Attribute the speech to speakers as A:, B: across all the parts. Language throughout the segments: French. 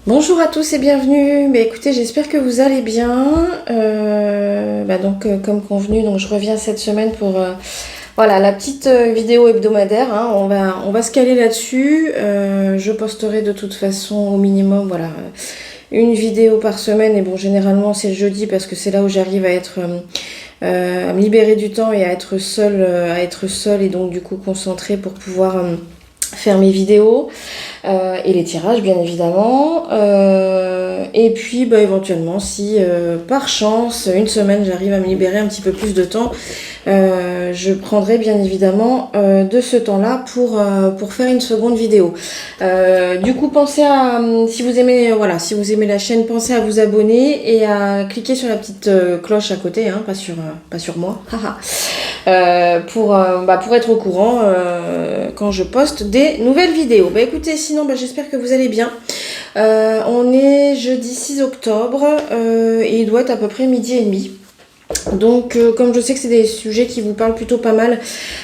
A: Bonjour à tous et bienvenue. Écoutez, j'espère que vous allez bien. Comme convenu, donc je reviens cette semaine pour voilà la petite vidéo hebdomadaire. Hein. On va se caler là-dessus. Je posterai de toute façon au minimum voilà une vidéo par semaine. Et bon, généralement c'est le jeudi parce que c'est là où j'arrive à me libérer du temps et à être seule et donc du coup concentrée pour pouvoir faire mes vidéos. Et les tirages bien évidemment. Et puis éventuellement si par chance une semaine j'arrive à me libérer un petit peu plus de temps, je prendrai bien évidemment de ce temps-là pour faire une seconde vidéo. Du coup pensez à si vous aimez si vous aimez la chaîne, pensez à vous abonner et à cliquer sur la petite cloche à côté, hein, pas sur moi. Pour être au courant quand je poste des nouvelles vidéos. Écoutez, sinon j'espère que vous allez bien. On est jeudi 6 octobre et il doit être à peu près midi et demi. Donc comme je sais que c'est des sujets qui vous parlent plutôt pas mal,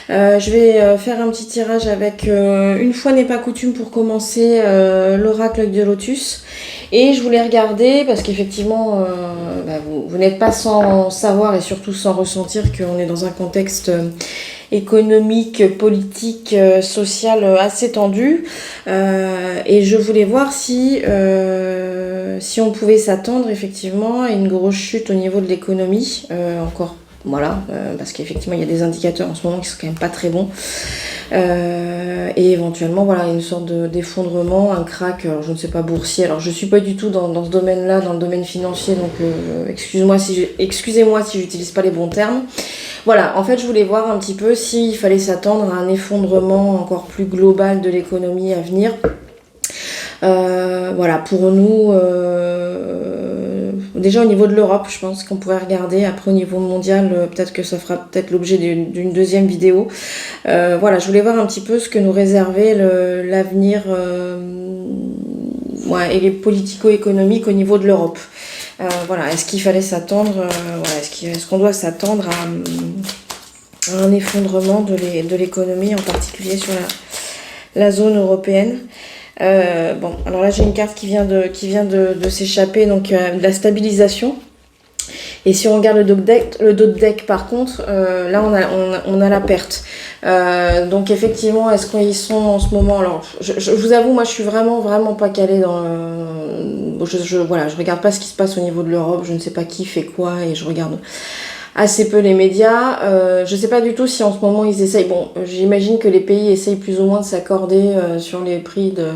A: je vais faire un petit tirage avec une fois n'est pas coutume pour commencer l'oracle Œil de Lotus. Et je voulais regarder parce qu'effectivement vous n'êtes pas sans savoir et surtout sans ressentir qu'on est dans un contexte économique, politique, social assez tendu. Et je voulais voir si on pouvait s'attendre effectivement à une grosse chute au niveau de l'économie. Encore parce qu'effectivement il y a des indicateurs en ce moment qui sont quand même pas très bons. Et éventuellement une sorte d'effondrement, un crack, alors je ne sais pas, boursier. Alors je suis pas du tout dans ce domaine-là, dans le domaine financier, donc excusez-moi si j'utilise pas les bons termes. Voilà, en fait je voulais voir un petit peu s'il fallait s'attendre à un effondrement encore plus global de l'économie à venir. Pour nous, déjà au niveau de l'Europe, je pense qu'on pourrait regarder. Après au niveau mondial, peut-être que ça fera peut-être l'objet d'une deuxième vidéo. Je voulais voir un petit peu ce que nous réservait l'avenir et les politico-économiques au niveau de l'Europe. Est-ce qu'il fallait s'attendre, est-ce qu'on doit s'attendre à un effondrement de l'économie, en particulier sur la zone européenne. Alors là j'ai une carte qui vient de s'échapper, donc de la stabilisation. Et si on regarde le dos de deck par contre, là on a la perte. Donc effectivement, est-ce qu'ils sont en ce moment? Alors je vous avoue, moi je suis vraiment pas calée dans je regarde pas ce qui se passe au niveau de l'Europe, je ne sais pas qui fait quoi et je regarde assez peu les médias. Je sais pas du tout si en ce moment ils essayent. Bon, j'imagine que les pays essayent plus ou moins de s'accorder sur les prix de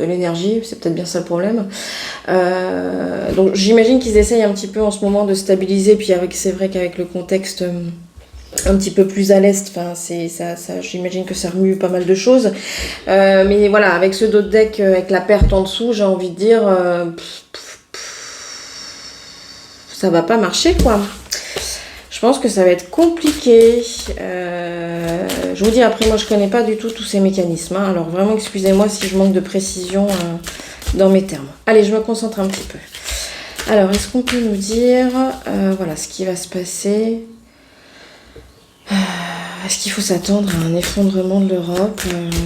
A: l'énergie. C'est peut-être bien ça le problème. Donc j'imagine qu'ils essayent un petit peu en ce moment de stabiliser. Puis c'est vrai qu'avec le contexte un petit peu plus à l'est, j'imagine que ça remue pas mal de choses. Mais voilà, avec ce dos de deck, avec la perte en dessous, j'ai envie de dire, ça va pas marcher quoi. Je pense que ça va être compliqué. Je vous dis, après, moi, je connais pas du tout tous ces mécanismes. Hein. Alors, vraiment, excusez-moi si je manque de précision dans mes termes. Allez, je me concentre un petit peu. Alors, est-ce qu'on peut nous dire ce qui va se passer? Est-ce qu'il faut s'attendre à un effondrement de l'Europe,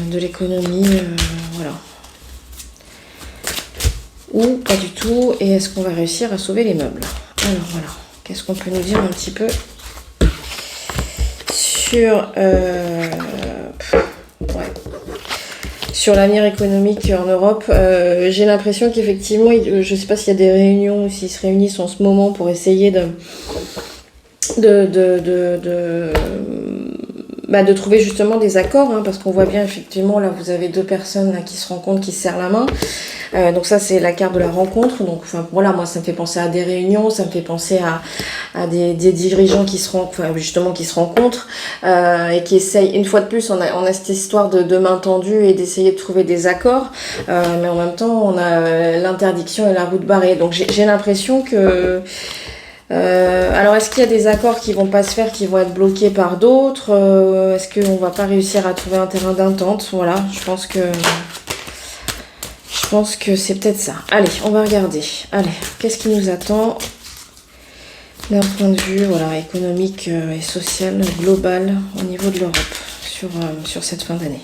A: de l'économie ou pas du tout? Et est-ce qu'on va réussir à sauver les meubles? Alors, voilà. Qu'est-ce qu'on peut nous dire un petit peu sur l'avenir économique en Europe? J'ai l'impression qu'effectivement, je ne sais pas s'il y a des réunions ou s'ils se réunissent en ce moment pour essayer de trouver justement des accords, hein, parce qu'on voit bien effectivement là vous avez deux personnes là, qui se rencontrent, qui se serrent la main. Donc ça c'est la carte de la rencontre. Donc moi ça me fait penser à des réunions, ça me fait penser à des dirigeants qui se rencontrent et qui essayent, une fois de plus on a cette histoire de main tendue et d'essayer de trouver des accords, mais en même temps on a l'interdiction et la route barrée. Donc j'ai l'impression que alors est-ce qu'il y a des accords qui vont pas se faire, qui vont être bloqués par d'autres? Est-ce qu'on va pas réussir à trouver un terrain d'entente? Voilà, je pense que c'est peut-être ça. Allez, on va regarder. Allez, qu'est-ce qui nous attend d'un point de vue économique et social global au niveau de l'Europe sur cette fin d'année?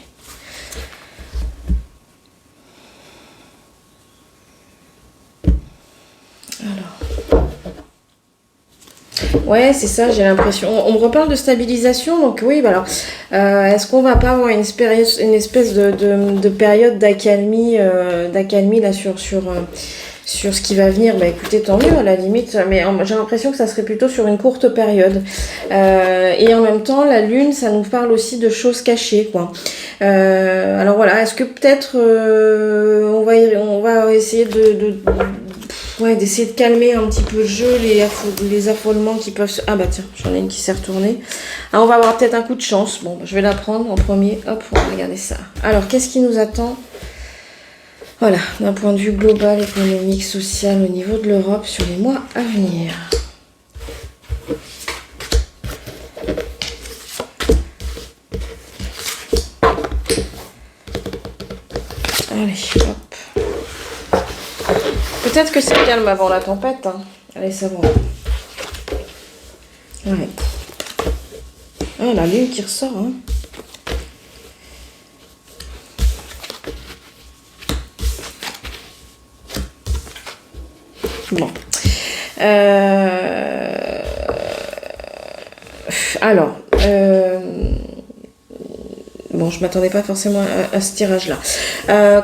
A: Ouais, c'est ça, j'ai l'impression. On me reparle de stabilisation, donc oui, bah alors, est-ce qu'on va pas avoir une espèce de période d'accalmie là sur ce qui va venir? Bah écoutez, tant mieux à la limite, mais j'ai l'impression que ça serait plutôt sur une courte période. Et en même temps, la lune, ça nous parle aussi de choses cachées, quoi. Alors voilà, est-ce que peut-être on va essayer d'essayer de calmer un petit peu le jeu, les affolements qui peuvent se... Ah bah tiens, j'en ai une qui s'est retournée. Ah, on va avoir peut-être un coup de chance. Bon, je vais la prendre en premier. Hop, on va regarder ça. Alors, qu'est-ce qui nous attend? Voilà, d'un point de vue global, économique, social, au niveau de l'Europe, sur les mois à venir. Allez, hop. Peut-être que c'est calme avant la tempête, hein. Allez, ça va. Ouais. Ah, la lune qui ressort, hein. Bon. Alors, bon, je m'attendais pas forcément à ce tirage-là.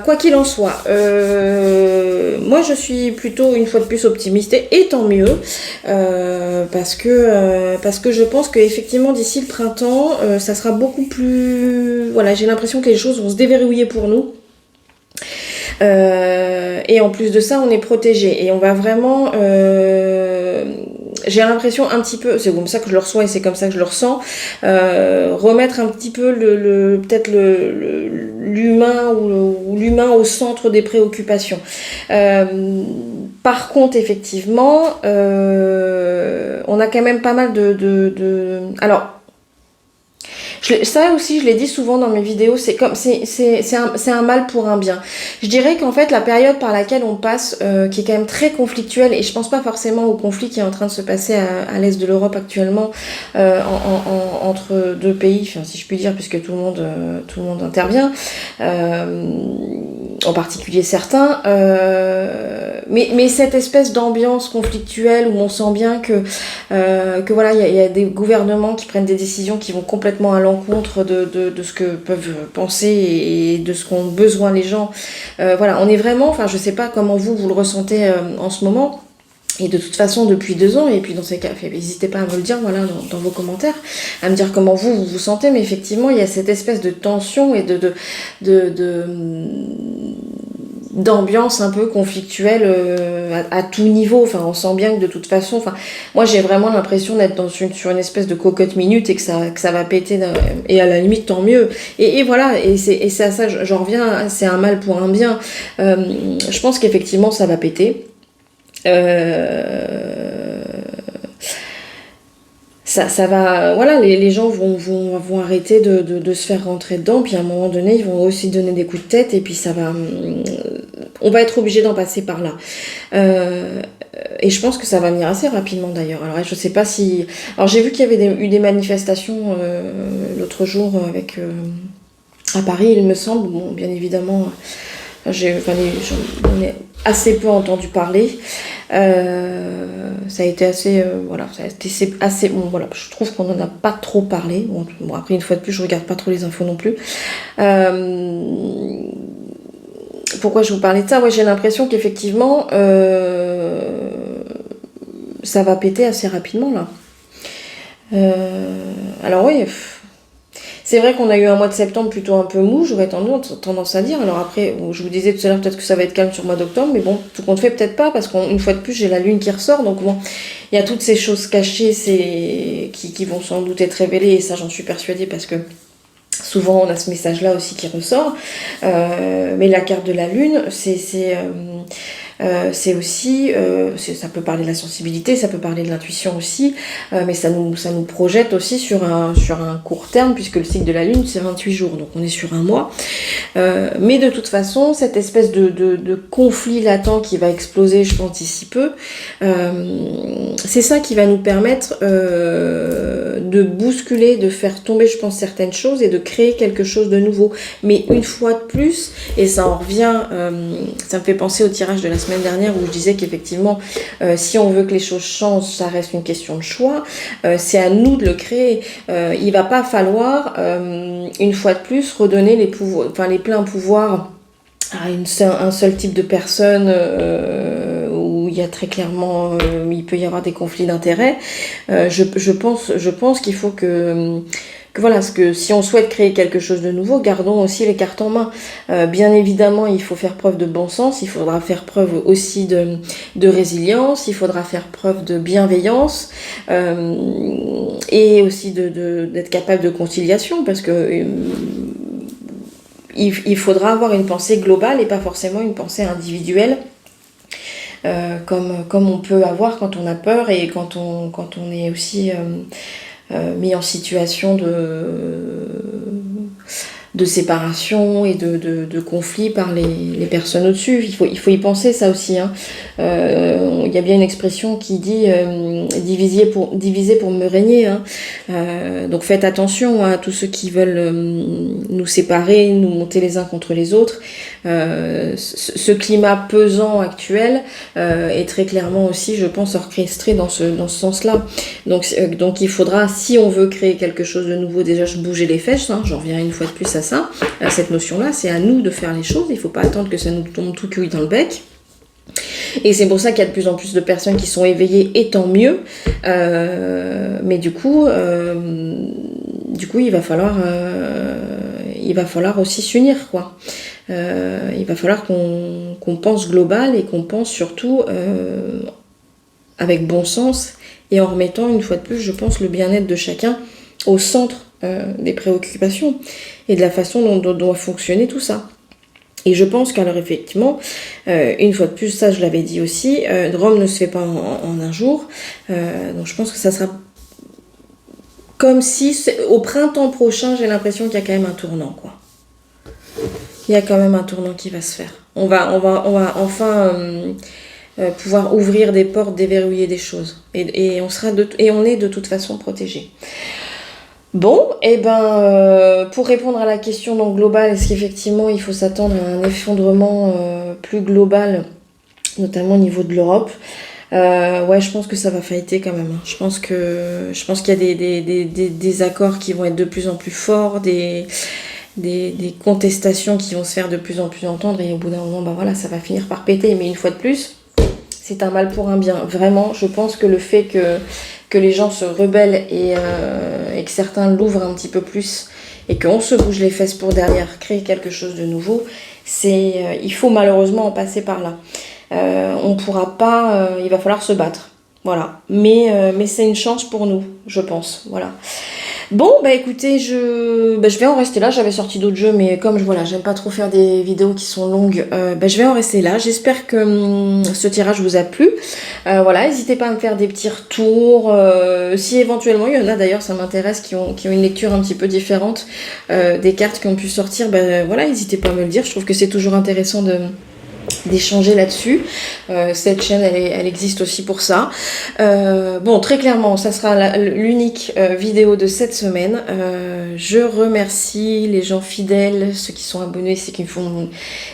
A: Quoi qu'il en soit, moi je suis plutôt une fois de plus optimiste et tant mieux, parce que je pense qu'effectivement d'ici le printemps, ça sera beaucoup plus... Voilà, j'ai l'impression que les choses vont se déverrouiller pour nous. Et en plus de ça, on est protégé et on va vraiment... j'ai l'impression un petit peu, c'est comme ça que je le reçois et c'est comme ça que je le ressens, remettre un petit peu peut-être l'humain ou l'humain au centre des préoccupations. Par contre, effectivement, on a quand même pas mal alors, ça aussi, je l'ai dit souvent dans mes vidéos, c'est un mal pour un bien. Je dirais qu'en fait, la période par laquelle on passe, qui est quand même très conflictuelle, et je pense pas forcément au conflit qui est en train de se passer à l'est de l'Europe actuellement, entre deux pays, enfin, si je puis dire, puisque tout le monde intervient, en particulier certains, mais cette espèce d'ambiance conflictuelle où on sent bien que voilà, il y a des gouvernements qui prennent des décisions qui vont complètement à l'encontre de ce que peuvent penser et de ce qu'ont besoin les gens. Voilà, on est vraiment, enfin je sais pas comment vous le ressentez en ce moment. Et de toute façon, depuis 2 ans, et puis dans ces cas, n'hésitez pas à me le dire, voilà, dans vos commentaires, à me dire comment vous sentez, mais effectivement, il y a cette espèce de tension et d'ambiance un peu conflictuelle à tout niveau. Enfin, on sent bien que de toute façon, enfin, moi j'ai vraiment l'impression d'être sur une espèce de cocotte minute et que ça va péter, et à la limite tant mieux. Et voilà, et c'est à ça j'en reviens, c'est un mal pour un bien. Je pense qu'effectivement ça va péter. Ça va, voilà, les gens vont arrêter de se faire rentrer dedans, puis à un moment donné, ils vont aussi donner des coups de tête, et puis on va être obligé d'en passer par là. Et je pense que ça va venir assez rapidement d'ailleurs. Alors je sais pas si... Alors j'ai vu qu'il y avait eu des manifestations l'autre jour à Paris, il me semble. Bon, bien évidemment, j'en ai assez peu entendu parler. Ça a été assez... voilà, ça a été assez... Bon, voilà, je trouve qu'on n'en a pas trop parlé. Bon, après, une fois de plus, je regarde pas trop les infos non plus. Pourquoi je vous parlais de ça? Ouais, j'ai l'impression qu'effectivement, ça va péter assez rapidement, là. Alors oui... C'est vrai qu'on a eu un mois de septembre plutôt un peu mou, j'aurais tendance à dire. Alors après, je vous disais tout à l'heure peut-être que ça va être calme sur le mois d'octobre, mais bon, tout compte fait peut-être pas, parce qu'une fois de plus, j'ai la lune qui ressort, donc bon, il y a toutes ces choses cachées qui vont sans doute être révélées, et ça j'en suis persuadée, parce que souvent on a ce message-là aussi qui ressort. Mais la carte de la lune, c'est aussi, ça peut parler de la sensibilité, ça peut parler de l'intuition aussi, mais ça nous projette aussi sur un court terme, puisque le cycle de la lune c'est 28 jours, donc on est sur un mois. Mais de toute façon, cette espèce de conflit latent qui va exploser, je pense, d'ici peu, c'est ça qui va nous permettre de bousculer, de faire tomber, je pense, certaines choses et de créer quelque chose de nouveau. Mais une fois de plus, et ça en revient, ça me fait penser au tirage de la semaine semaine dernière où je disais qu'effectivement, si on veut que les choses changent, ça reste une question de choix. C'est à nous de le créer. Il va pas falloir, une fois de plus, redonner les pleins pouvoirs à un seul type de personne où il y a très clairement, il peut y avoir des conflits d'intérêts. Je pense qu'il faut que voilà, parce que si on souhaite créer quelque chose de nouveau, gardons aussi les cartes en main. Bien évidemment, il faut faire preuve de bon sens, il faudra faire preuve aussi de résilience, il faudra faire preuve de bienveillance et aussi d'être capable de conciliation, parce que il faudra avoir une pensée globale et pas forcément une pensée individuelle. Comme on peut avoir quand on a peur et quand on est aussi mis en situation de séparation et de conflit par les personnes au-dessus. Il faut y penser, ça aussi. Hein. Il y a bien une expression qui dit diviser pour me régner. Hein. Donc faites attention à tous ceux qui veulent nous séparer, nous monter les uns contre les autres. Ce climat pesant actuel est très clairement aussi, je pense, orchestré dans ce sens-là. Donc il faudra, si on veut créer quelque chose de nouveau, déjà bouger les fesses, hein, j'en reviens une fois de plus à ça, à cette notion-là, c'est à nous de faire les choses, il ne faut pas attendre que ça nous tombe tout cuit dans le bec. Et c'est pour ça qu'il y a de plus en plus de personnes qui sont éveillées, et tant mieux. Mais du coup, il va falloir aussi s'unir, quoi. Il va falloir qu'on pense global et qu'on pense surtout avec bon sens et en remettant une fois de plus, je pense, le bien-être de chacun au centre des préoccupations et de la façon dont doit fonctionner tout ça. Et je pense qu'alors effectivement, une fois de plus, ça je l'avais dit aussi, Rome ne se fait pas en un jour, donc je pense que ça sera comme si au printemps prochain, j'ai l'impression qu'il y a quand même un tournant, quoi. Il y a quand même un tournant qui va se faire. On va enfin pouvoir ouvrir des portes, déverrouiller des choses, et on est de toute façon protégé. Bon, et pour répondre à la question donc globale, est-ce qu'effectivement il faut s'attendre à un effondrement plus global, notamment au niveau de l'Europe? Ouais, je pense que ça va failliter quand même. Je pense qu'il y a des accords qui vont être de plus en plus forts, des contestations qui vont se faire de plus en plus entendre, et au bout d'un moment, voilà, ça va finir par péter. Mais une fois de plus, c'est un mal pour un bien. Vraiment, je pense que le fait que les gens se rebellent et que certains l'ouvrent un petit peu plus et qu'on se bouge les fesses pour derrière créer quelque chose de nouveau, il faut malheureusement en passer par là. On pourra pas, il va falloir se battre, voilà. Mais c'est une chance pour nous, je pense, voilà. Bon, écoutez, je vais en rester là. J'avais sorti d'autres jeux, mais comme j'aime pas trop faire des vidéos qui sont longues, je vais en rester là. J'espère que ce tirage vous a plu. Voilà, n'hésitez pas à me faire des petits retours. Si éventuellement, il y en a d'ailleurs, ça m'intéresse, qui ont une lecture un petit peu différente des cartes qui ont pu sortir, voilà, n'hésitez pas à me le dire. Je trouve que c'est toujours intéressant d'échanger là-dessus. Cette chaîne, elle existe aussi pour ça. Bon, très clairement, ça sera l'unique vidéo de cette semaine. Je remercie les gens fidèles, ceux qui sont abonnés, ceux qui me font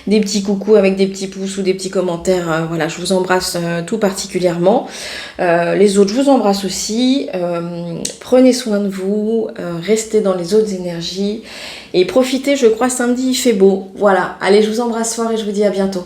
A: des petits coucous avec des petits pouces ou des petits commentaires. Voilà, je vous embrasse tout particulièrement. Les autres, je vous embrasse aussi. Prenez soin de vous, restez dans les autres énergies et profitez, je crois, samedi, il fait beau. Voilà, allez, je vous embrasse fort et je vous dis à bientôt.